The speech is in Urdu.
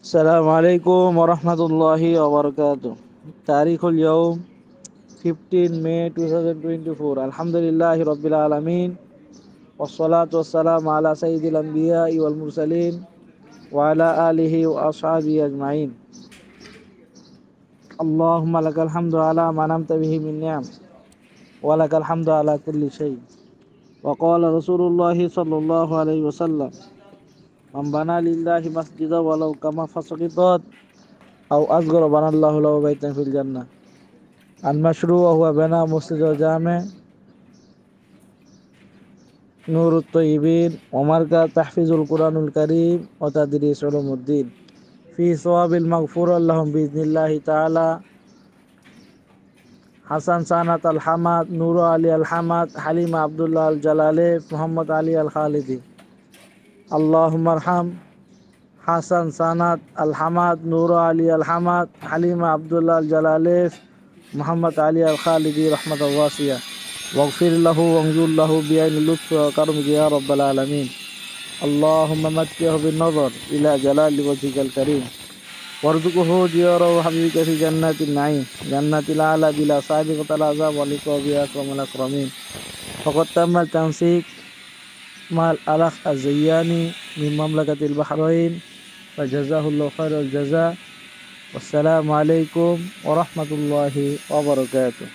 السلام عليكم ورحمة الله وبركاته. تاريخ اليوم 15 May 2024. الحمد لله رب العالمين، والصلاة والسلام على سيد الأنبياء والمرسلين وعلى آله وأصحابه أجمعين. اللهم لك الحمد على ما أنعمت به من نعم، ولك الحمد على كل شيء. وقال رسول الله صلى الله عليه وسلم: من بنى لله مسجدا ولو كما فسقطت أو أصغر بنى الله له بيتا في الجنة. المشروع هو بناء مسجد الجامع نور الطيبين ومركز تحفيظ القرآن الكريم وتدريس علوم الدين في ثواب المغفورة لهم بإذن الله تعالى. حسن سانات الحمد، نور علي الحمد، حليم عبد الله الجلالي، محمد علي الخالدي. اللهم ارحم حسن سانات الحمد، نور علي الحمد، حليم عبد الله الجلالي، محمد علي الخالدي رحمة واسعة، واغفر له وانظر له بعين اللطف وكرمك يا رب العالمين. اللهم متعه بالنظر إلى جلال وجهك الكريم، وارزقه زيارة حبيبك في جنات النعيم، جنات الأعلى بلا سابقة العذاب ولقاء بها أكرم الأكرمين. فقد تم التنسيق مع الأخ الزياني من مملكة البحرين، فجزاه الله خير الجزاء. والسلام عليكم ورحمة الله وبركاته.